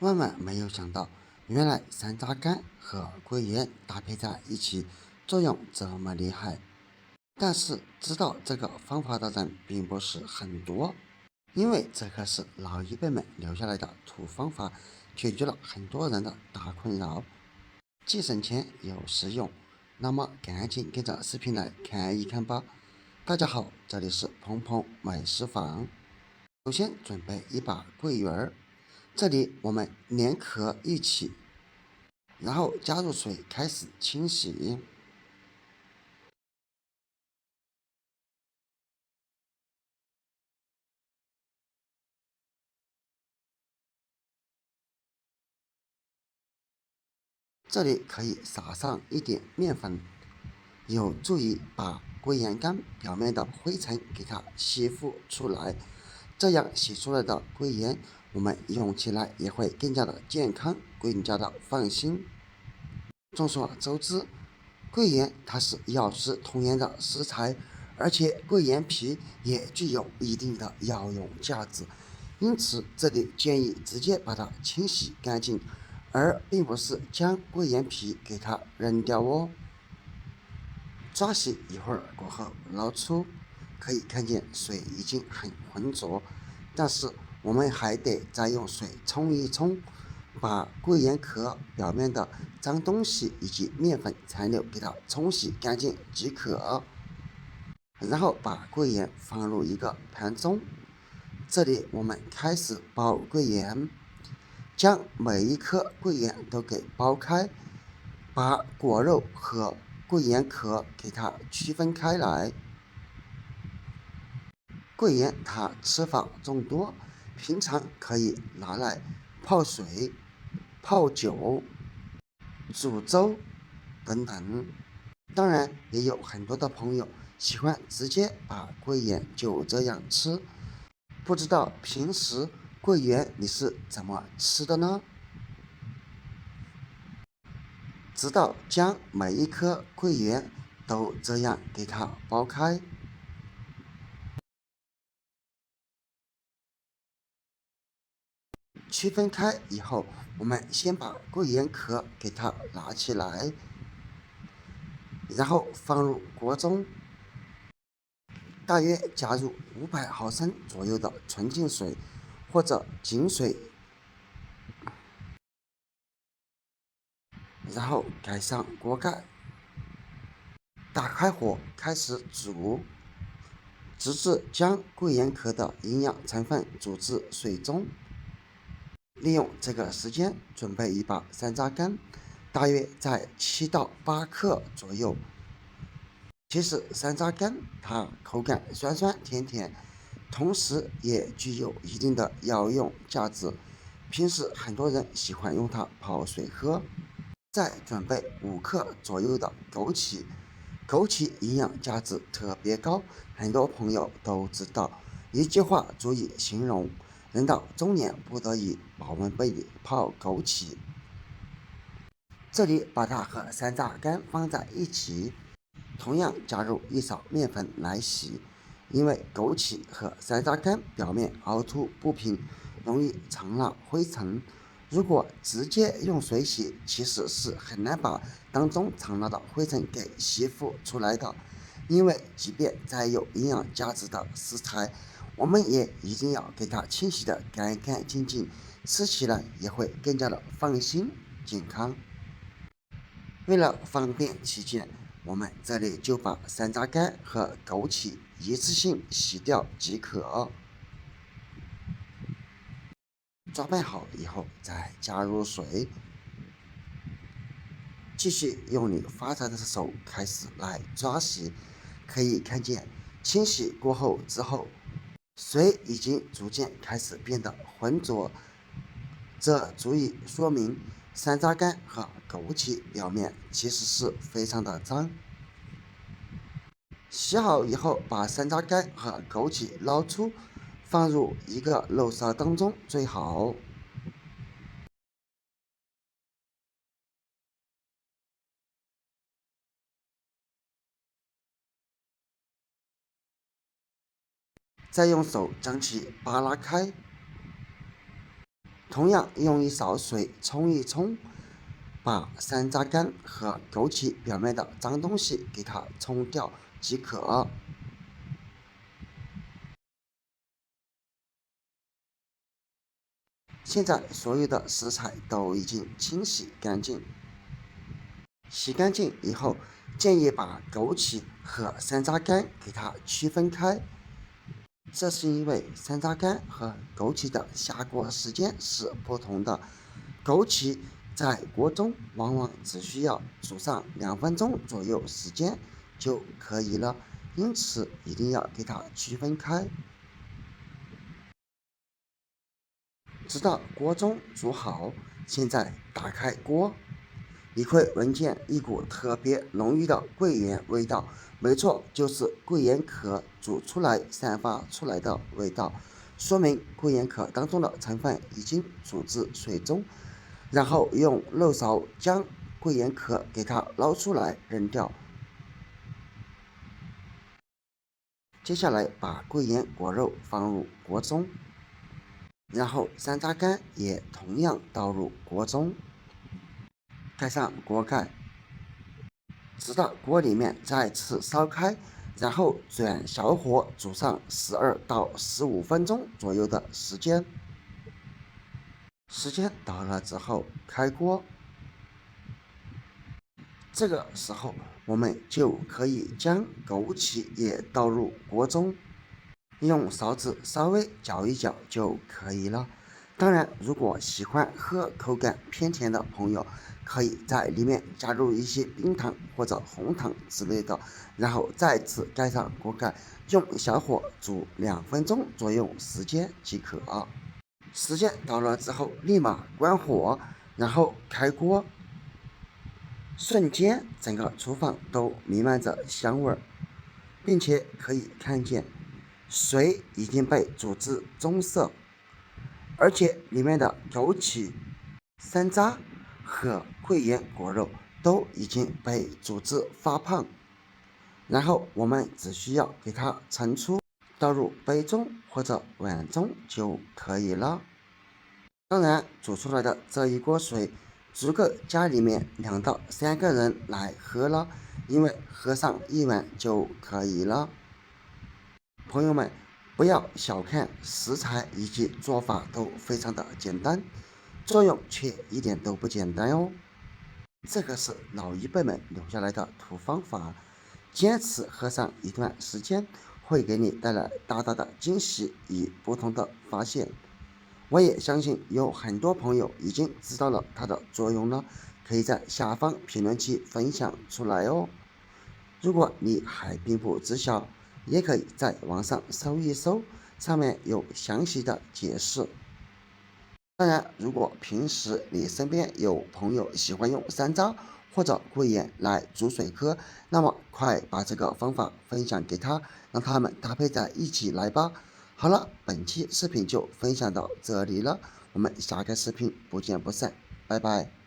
万万没有想到，原来山楂干和桂圆搭配在一起，作用这么厉害。但是知道这个方法的人并不是很多，因为这可是老一辈们留下来的土方法，解决了很多人的大困扰，既省钱又实用。那么赶紧跟着视频来看一看吧。大家好，这里是鹏鹏美食坊。首先准备一把桂圆儿，这里我们连壳一起，然后加入水开始清洗。这里可以撒上一点面粉，有助于把桂圆干表面的灰尘给它吸附出来。这样洗出来的桂圆，我们用起来也会更加的健康，更加的放心。众所周知，桂圆它是药食同源的食材，而且桂圆皮也具有一定的药用价值，因此这里建议直接把它清洗干净，而并不是将桂圆皮给它扔掉哦。抓洗一会儿过后捞出，可以看见水已经很浑浊，但是我们还得再用水冲一冲，把桂圆壳表面的脏东西以及面粉残留给它冲洗干净即可。然后把桂圆放入一个盘中，这里我们开始剥桂圆，将每一颗桂圆都给剥开，把果肉和桂圆壳给它区分开来。桂圆它吃法众多，平常可以拿来泡水、泡酒、煮粥等等。当然，也有很多的朋友喜欢直接把桂圆就这样吃。不知道平时桂圆你是怎么吃的呢？直到将每一颗桂圆都这样给它剥开。区分开以后，我们先把桂圆壳给它拿起来，然后放入锅中，大约加入500毫升左右的纯净水或者井水，然后盖上锅盖，打开火开始煮，直至将桂圆壳的营养成分煮至水中。利用这个时间准备一把山楂干，大约在7到8克左右。其实山楂干它口感酸酸甜甜，同时也具有一定的药用价值。平时很多人喜欢用它泡水喝。再准备5克左右的枸杞，枸杞营养价值特别高，很多朋友都知道。一句话足以形容：人到中年不得已，保温杯里泡枸杞。这里把它和山楂干放在一起，同样加入一勺面粉来洗，因为枸杞和山楂干表面凹凸不平，容易藏纳灰尘。如果直接用水洗，其实是很难把当中藏纳的灰尘给吸附出来的。因为即便再有营养价值的食材，我们也一定要给它清洗的干干净净，吃起来也会更加的放心健康。为了方便起见，我们这里就把山楂干和枸杞一次性洗掉即可。抓拌好以后，再加入水，继续用你发财的手开始来抓洗。可以看见，清洗过后之后，水已经逐渐开始变得浑浊，这足以说明山楂干和枸杞表面其实是非常的脏。洗好以后，把山楂干和枸杞捞出，放入一个漏勺当中最好。再用手将其扒拉开，同样用一勺水冲一冲，把山楂干和枸杞表面的脏东西给它冲掉即可。现在所有的食材都已经清洗干净，洗干净以后，建议把枸杞和山楂干给它区分开。这是因为山楂干和枸杞的下锅时间是不同的，枸杞在锅中往往只需要煮上2分钟左右时间就可以了，因此一定要给它区分开。直到锅中煮好，现在打开锅，你会闻见一股特别浓郁的桂圆味道，没错，就是桂圆壳煮出来散发出来的味道，说明桂圆壳当中的成分已经煮至水中。然后用漏勺将桂圆壳给它捞出来扔掉。接下来把桂圆果肉放入锅中，然后山楂干也同样倒入锅中，盖上锅盖，直到锅里面再次烧开，然后转小火煮上12到15分钟左右的时间。时间到了之后，开锅。这个时候，我们就可以将枸杞也倒入锅中，用勺子稍微搅一搅就可以了。当然，如果喜欢喝口感偏甜的朋友，可以在里面加入一些冰糖或者红糖之类的，然后再次盖上锅盖，用小火煮2分钟左右时间即可。时间到了之后，立马关火，然后开锅。瞬间，整个厨房都弥漫着香味儿，并且可以看见水已经被煮至棕色，而且里面的枸杞、山楂和桂圆果肉都已经被煮至发胖。然后我们只需要给它盛出，倒入杯中或者碗中就可以了。当然，煮出来的这一锅水足够家里面2到3个人来喝了，因为喝上1碗就可以了。朋友们，不要小看食材以及做法都非常的简单，作用却一点都不简单哦。这个是老一辈们留下来的土方法，坚持喝上一段时间，会给你带来大大的惊喜与不同的发现。我也相信有很多朋友已经知道了它的作用了，可以在下方评论区分享出来哦。如果你还并不知晓，也可以在网上搜一搜，上面有详细的解释。当然，如果平时你身边有朋友喜欢用山楂或者桂圆来煮水喝，那么快把这个方法分享给他，让他们搭配在一起来吧。好了，本期视频就分享到这里了，我们下个视频不见不散，拜拜。